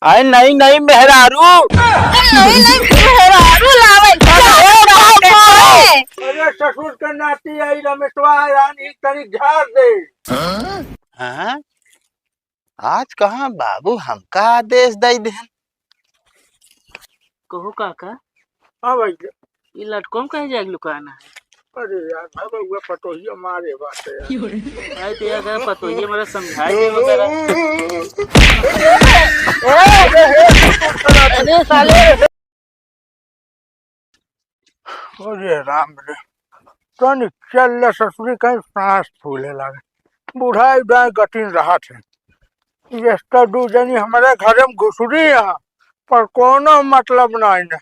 अरे नहीं नहीं मेहरारू। नहीं नहीं मेहरारू लावे। अरे ससुर के नाती आई रमेशवा रानी तनी झाड़ दे। हाँ? आज कहाँ बाबू हमका आदेश दे दे। कहो काका हाँ भैया। ये लटकोम कहे जाए लुकाना है। अरे यार भाई वो पटोहिया मारे बात है यार। आए तो यार पतोहिए मेरा समझाई दे वगैरह। अरे साले अरे राम रे तनी चल ससुरी कहीं सांस फूले लगे बुढ़ाई उढ़ाई गठिन रहा थे ये दू जनी हमारे घर में घुसरी यहाँ पर कोनो मतलब नहीं है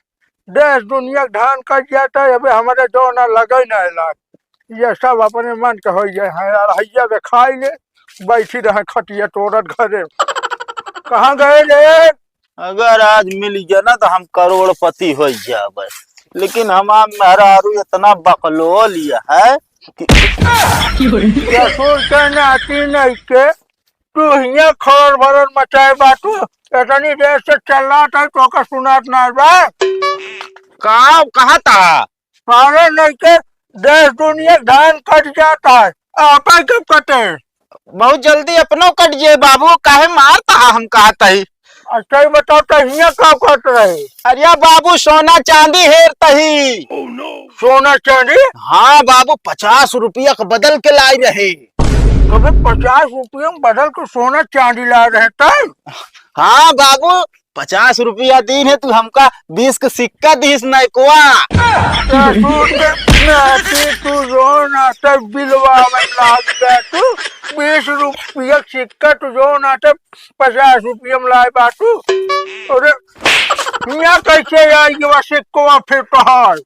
देश दुनिया धान कर जाता है अभी हमारे जो ना लगे ना लाग ये सब अपने मन के हो गए के खाई ले बैठी रहे खटिया तोड़त घरे कहाँ गए रे। अगर आज मिल गया ना तो हम करोड़पति हो जाए लेकिन हमारा मेहरारू इतना बकलो लिया है कि ससुर के नाती नहीं के तू हिया खबर भरन मचाए बाटू इतनी देर से चल रहा था तो का सुनात ना बा कहाँ था सारे नहीं के देश दुनिया धान कट जाता है आपा कब कटे बहुत जल्दी अपनो कट जाए बाबू काहे मारता हम कहता ही। अच्छा ही बताओ तो हिया कब कट रहे। अरे बाबू सोना चांदी हेरता ही। सोना चांदी हाँ बाबू 50 रुपया का बदल के लाई रहे। कभी 50 रुपये में बदल कर सोना चांदी ला रहे थे। हाँ बाबू 50 रुपया दिन है तू हमका 20 का सिक्का दीस नहीं कुआ। तू जो ना तब बिलवा में लाग गया तू 20 रुपया सिक्का तू जो ना तब 50 रुपये में लाए बाटू। अरे यहाँ कैसे आएगी वह सिक्का फिर पहाड़।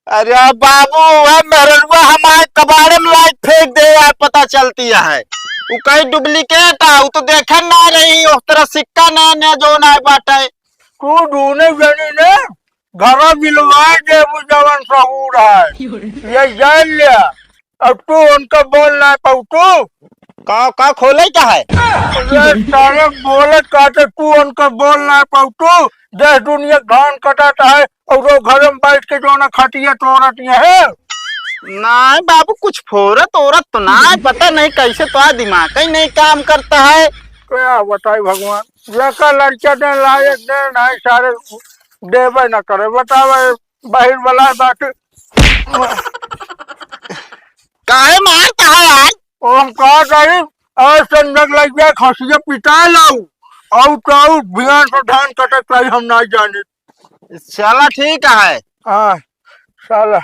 अरे बाबू मेहरवा हमारे कबाड़े में लाइट फेंक दे यार पता चलती है वो कहीं डुप्लीकेट है वो तो देखा ना रही उस तरह सिक्का ना जो ना बाटे तू ढूंढने जानी ने घर बिलवा दे वो जवान सहूर है ये जान लिया अब तू उनका बोल ना पाऊ तू का खोले क्या है सारे बोले कहते तू उनका बोल ना पाऊ तू देश दुनिया धान कटाता है और वो घर में बैठ के जो ना खटिया तोड़त है। नहीं बाबू कुछ फोरत औरत तो ना पता नहीं कैसे तो दिमाग ही नहीं काम करता है। क्या बताए भगवान जैसा लड़का दे लायक दे नहीं सारे देवे न करे बतावे बाहर वाला बात काहे मारता है यार हम कहा गई और संदक लग गया खसिया पिटा लाऊ और तो बिहान से धान कटक रही हम नहीं जाने। चला ठीक है। हाँ साला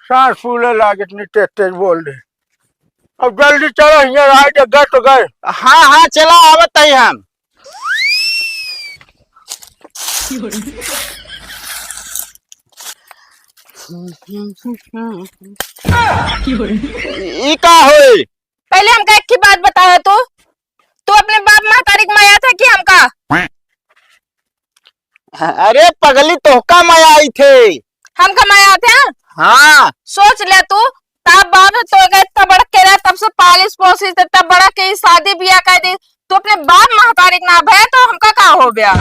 सांस फूले लागे इतनी तेज तेज बोल रहे अब जल्दी चलो यहाँ आए तो गए तो गए। हाँ हाँ चला आवत है हम ई का होई पहले हमका एक की बात बताओ तू अपने बाप महतारी को माया था कि हमका। अरे पगली तोहका मैं आई थे हमका माया थे। हाँ सोच ले तू तब बाप तो इतना बड़ा के रहा तब से पालिश पोसिस तब बड़ा के शादी ब्याह कर दी तो अपने बाप महतारी ना भय तो हमका का हो गया।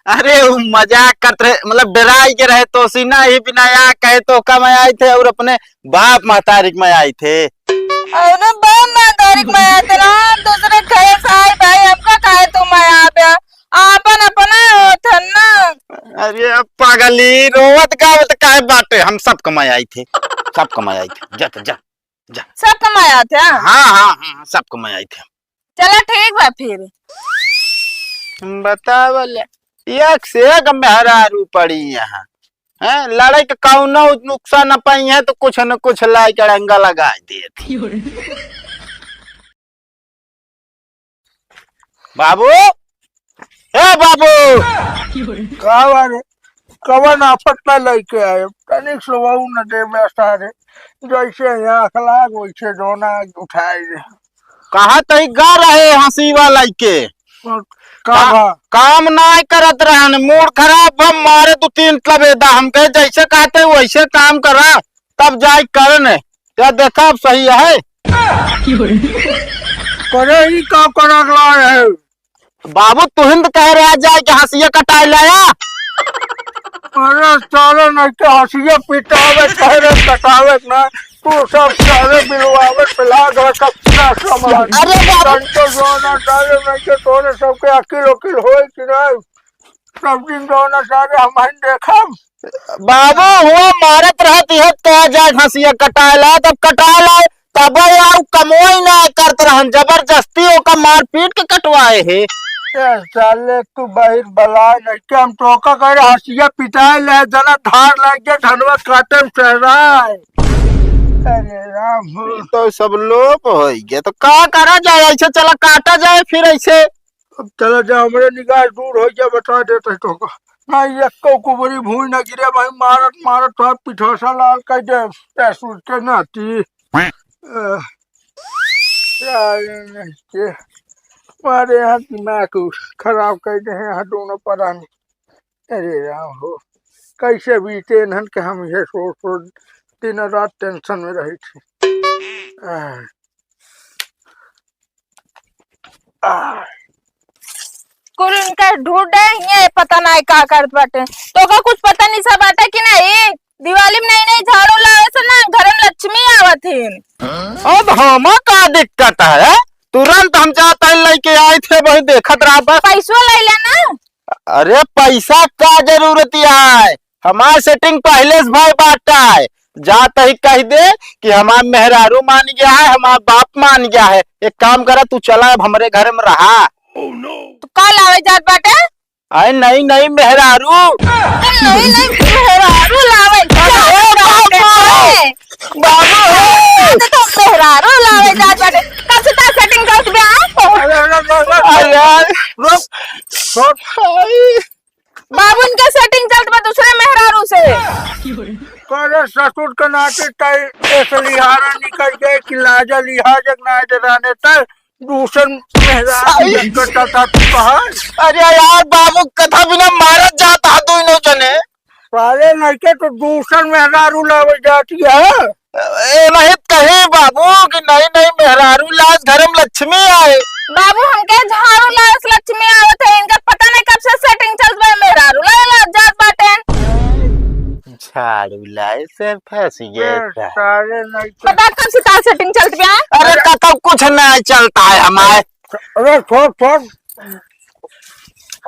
अरे वो मजाक करते रहे मतलब डराई के रहे तो सीना ही बिना या कहे तो का मैं आई थे और अपने बाप महतारी में आई थे। अरे बाप महतारी में आया थे ना दूसरे घर से आए भाई हमका काहे तू माया पे अपन अपना होता ना। अरे अब पागली रोवत गावत काहे बाटे हम सब कमाए आई थे सब कमाए आई थे जा जा जा सब कमाया थे। हाँ हाँ हाँ सब कमाए आई थे। चलो ठीक बा फिर बतावल एक से एक मेहरारू पड़ी यहाँ है लड़ाई का कौनो नुकसान न पाई है तो कुछ न कुछ लाई के रंगा लगा देती। बाबू ए बाबू कवन आफत में लेके आए तनिक सुबह न दे में सारे जैसे यहाँ अखलाक वैसे दोना उठाए कहा तही गा रहे हंसी वाला के काम ना करत रहन मूड खराब हम मारे 2-3 तबेदा हम कहे जैसे कहते वैसे काम करा तब जाए करने क्या देखा अब सही है करे ही काम करा है बाबू तुहिंद कह रहा जाए कि हंसिया कटाए लाया। अरे साले नहीं के हंसिया पिटावे कह रहे कटावे ना तू सब साले बिलवावे पिला दो सब समाज। अरे बाबू तो जो ना साले नहीं के तोरे सबके अकिल उकिल होए कि नहीं सब दिन जो ना साले हमारे देखा बाबू हुआ मारत रहती है कह जाए हंसिया कटाए ला तब कटाए लाए तब यार कमोई ना करत रहन जबरदस्ती ओका मार पीट के कटवाए है। साले तू बाहर बला नहीं के हम टोका कर हंसिया पिटाए ले जना धार लग गया धनवा काटे में चढ़ाए। अरे राम तो सब लोप हो गया तो का करा जाए ऐसे चला काटा जाए फिर ऐसे। अब चला जा हमरे निगाह दूर हो जा बता देते टोका ना ये कुबरी भूई न गिरे भाई मारत मारत तो पिठोसा लाल कर दे पैसू के नाती हमारे यहाँ दिमाग खराब कर दे हैं दोनों परानी। अरे राम हो कैसे बीते नन के हम ये सोच सोच दिन रात टेंशन में रही थी। कुल इनका ढूंढे ये पता नहीं का कर बाटे तो का कुछ पता नहीं सा बाटे कि नहीं दिवाली में नई झाड़ू लावे से ना घर में लक्ष्मी आवत है। अब हमा का दिक्कत है तुरंत हम जाते लेके आए थे वही देखत रहा बस। पैसो ले लेना। अरे पैसा का जरूरत है हमार सेटिंग पहले से भाई बांटा है जाता ही कह दे कि हमार मेहरारू मान गया है हमार बाप मान गया है एक काम करा तू चला अब हमारे घर में रहा। तो कल आवे जात बाटे अरे नहीं नहीं मेहरारू नहीं नहीं मेहरारू लावे तो मेहरारू लावे जात बाटे कब से ता सेटिंग करत बे बाबू इनके सेटिंग चलत बा दूसरे मेहरारू से। करे ससुर के नाते तय ऐसे लिहारा निकल गए कि लाजा लिहाज ना रहने तय दूसर करता था तू कहा। अरे यार बाबू कथा बिना मारत जाता दोनों जने साले नहीं के तो दूसर मेहरारू लावे जाती है। नहीं कहे बाबू कि नहीं नहीं मेहरारू लाज घर में लक्ष्मी आए। बाबू हमके झाड़ू लास लक्ष्मी आवत है इनका पता नहीं कब से सेटिंग चलत बा मेहरारू ला जात बाटे झाड़ू लाए से फंस गए साले नहीं के पता कब से ता सेटिंग चलत बा। अरे कथा कुछ नहीं चलता है हमारे। अरे छोड़ छोड़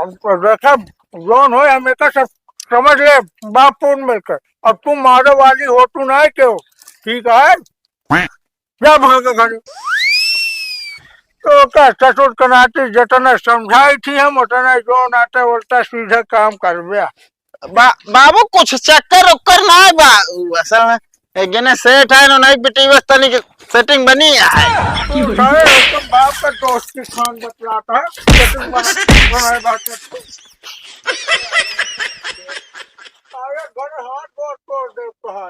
अब देखा जोन हो हमें का सब समझ ले बापून मिलकर अब तुम मारे वाली हो तू नहीं क्यों ठीक है जा भाग घर तो का ससुर के नाते जितना समझाई थी हम उतना जो नाते उल्टा सीधा काम कर दिया। बाबू कुछ चक्कर उक्कर ना है असल में एक जने सेट है ना नहीं बेटी बस तनी की सेटिंग बनी है। तो बाप का दोस्त की खान बतलाता है सेटिंग बनाए बात अरे घर हाथ बहुत तोड़ दे कहा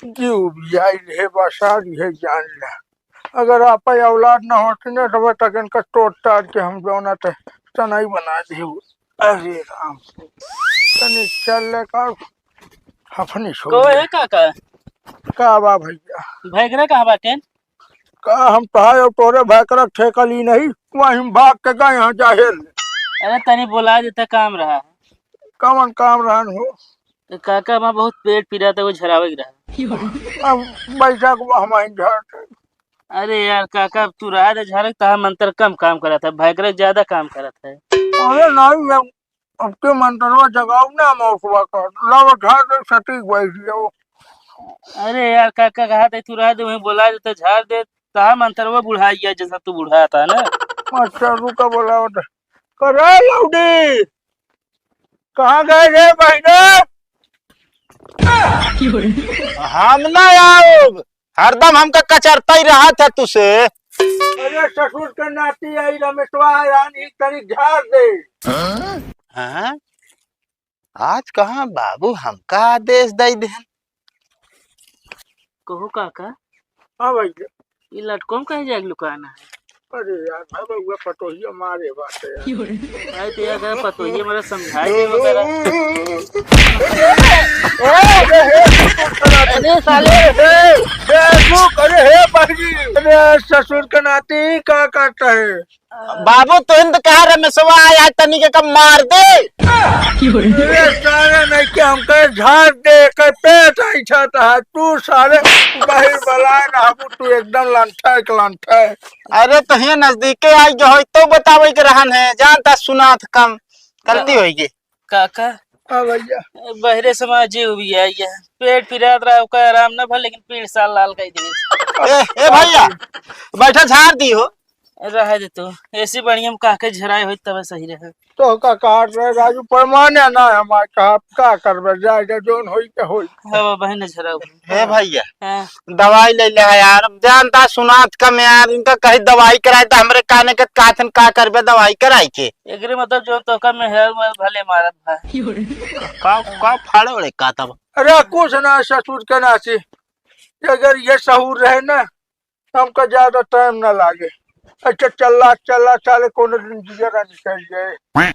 जीव जाई है बसार है जान ले अगर आप औलाद ना होती ना तो तक इनका तोड़ ताड़ के हम जो ना तनाई बना दी। अरे राम तनी चल ले का अपनी को छोड़ है काका का बा भैया भैगरा कहाँ बाटे का हम कहा तोरे भैकर ठेका ली नहीं वहीं भाग के गए यहाँ जाहिल अरे तनी बोला देता काम रहा है कमन काम रहन हो तो काका वहाँ बहुत पेट पीड़ा था वो झरावे रहा। अब बैठक हमारे घर अरे यार काका तू रहा था झारक तहा मंत्र कम काम करा था भैगरा ज्यादा काम करा था। अरे नहीं मैं अब के मंत्रवा जगाऊ ना मौसवा कर लव घर सटीक बैठ जाओ। अरे यार काका कहा था तू रहा दे वहीं बोला देता झाड़ दे तहा मंत्रवा बुढ़ा गया जैसा तू बुढ़ा था ना। अच्छा रुका बोला करे लौडी कहाँ गए रे बहना हम ना आओ हरदम हमका कचरता ही रहा था तुसे। अरे ससुर के नाती आई रमेशवा रानी तरी झाड़ दे। हाँ? आज कहाँ बाबू हमका आदेश दे दे कहो काका हाँ भैया ये लटकोम कहीं जाए लुकाना है अरे यार भाई बउआ पटोहिया मारे बात है यार। भाई तो यार अगर पतोहिए मेरा समझाई दे वगैरह। अरे साले बेवकूफ, अरे हे बहनी, अरे ससुर के नाती क्या करता है? बाबू तो हिंद कह रमेशवा आया तनी के कब मार दे। अरे साले नहीं कि हमके झाड़ दे के पेट ऐठा है तू साले बाहर बलाए ना तू एकदम लंठा एक लंठा है। अरे तो ये नजदीके आई जो होई तो बतावे के रहन है जानता सुनात कम गलती होगी। काका हाँ भैया बहरे समाज भी है ये पेट पिरात रहा का आराम ना भर लेकिन पीठ साल लाल कई दे। ए भैया बैठा झाड़ दी हो। रह दे तो ऐसी बढ़िया हम काके झराए हो तब सही रहे। तो का काट रहे राजू परमाने ना हमारे का करबे जाएगा जोन होई के होई। हाँ बहन झरा हे भैया हाँ दवाई ले ले यार जानता सुनात कम यार इनका कहीं दवाई कराए तो हमरे काने के काथन का करबे दवाई कराई के एकरे मतलब जो तो का मेहर भले मारत भाई का फाड़े ओड़े का तब। अरे कुछ ना ससुर के नाची अगर ये सहूर रहे ना हमको ज्यादा टाइम ना लागे। अच्छा चला चला साले कोनो दिन जिगरा निकल जाए।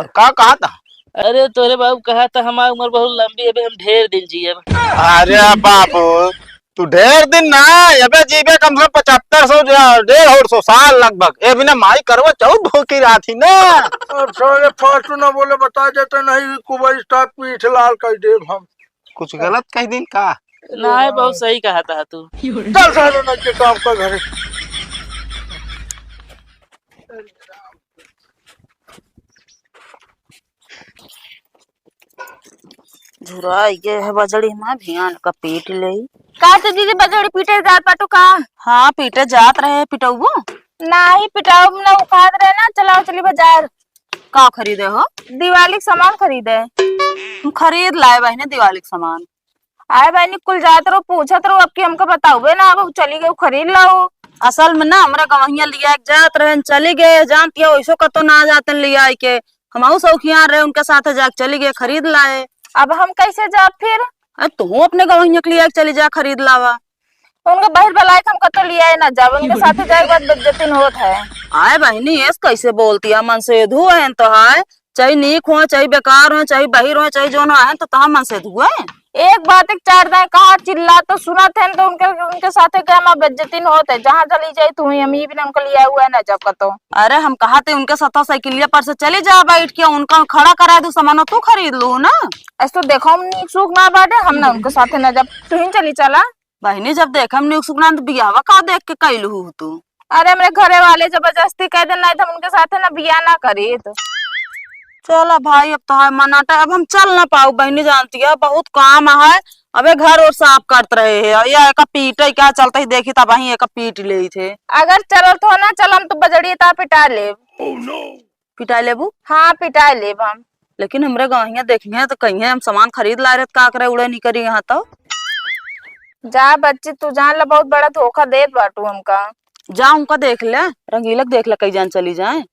का कहा था? अरे तोरे बाबू कहा था हमारी उम्र बहुत लंबी है अबे हम ढेर दिन जिए। अरे बाबू तू ढेर दिन ना अबे जीवे कम से 75-150 साल लगभग ए बिना माई करवा चौथ भूखी रहा थी ना। अब साले फालतू ना बोले बता देते नहीं कुबर स्टाफ पीठ लाल कर दे हम। कुछ गलत कह दिन का ना बहुत सही कहा था तू। चल साले ना के काम का घरे। झुरा ये है बजड़ी मां भियान का पीट ले का तो दीदी बजड़ी पीटे जात बाटू का? हाँ पीटे जात रहे पिटौबो नाही पिटाओ ना उखाद रहे ना चलाओ चली बाजार का खरीदे हो? दिवाली के सामान खरीदे। हम खरीद लाए बहने दिवाली का सामान। आए बहनी कुल जात रहो पूछत रहो अब की हमको बताओ ना अब चली गए खरीद लाओ। असल में ना हमरा गवहिया लिया जात रहे चली गए जानती है वैसो कतो ना जाते लिया के हम शौकिया रहे उनके साथ जाके चली गए खरीद लाए। अब हम कैसे जा फिर? तू अपने गवहिया के लिए चली जा खरीद लावा। उनके बहिर बलाए हम कतो लिया है ना जब उनके साथ जाए बाद बेइज्जती होत है। आए बहनी ऐस कैसे बोलती है मन से धु है तो है चाहे नीक हो चाहे बेकार हो चाहे बहिर हो चाहे जो है तो तहा मन से धु है। एक बात एक चार दाए कहा चिल्ला तो सुना थे तो उनके साथ क्या मैं बेइज्जती होत है जहाँ चली जाए तू ही हम ही भी उनको लिया हुआ है ना जब कतो। अरे हम कहा थे उनके साथ साइकिलिया पर से चली जा बैठ के उनका खड़ा करा दू सामान तू खरीद लू ना। ऐसे तो देखो हम सुख ना बाटे हम ना उनके साथ ना जब तू ही चली चला। बहनी जब देख हम न्यूज सुखना तो बियावा का देख के कैलू तू। अरे हमारे घरे वाले जबरदस्ती कह दे नहीं तो हम उनके साथ ना बिया ना करी तो। चलो भाई अब तो है मनाटा अब हम चल ना पाऊ बहनी जानती है बहुत काम है अबे घर और साफ करते रहे है या एक पीट क्या चलता ही देखी तब वही एक पीट ले थे। अगर चलो तो ना चल हम तो बजड़ी ता पिटा ले। पिटा लेबू? हाँ पिटा ले हम। लेकिन हमरे गवहिया देखिए तो कहीं हम सामान खरीद ला रहे का करे उड़े नहीं करी यहाँ तो। जा बच्ची तू जान ला बहुत बड़ा धोखा देत बाटू हमका। जा उनका देख ले रंगीलक देख ले कई जान चली जाए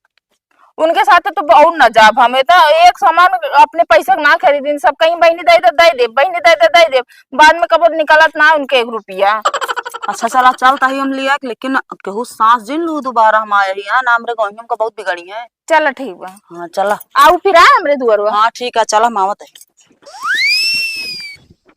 उनके साथ तो बहुत न जाब हमें तो एक सामान अपने पैसे ना खरीदी सब कहीं बहनी दे दे बाद में कब निकलत ना उनके 1 रुपया। अच्छा चला चलता ही हम लिया लेकिन केहू सांस जिन लू दोबारा हम आए यहाँ ना हमरे गवहिया का बहुत बिगड़ी है। चल ठीक बा। हाँ चला आओ फिर आए हमरे दुआर। हाँ ठीक है चला मावत है।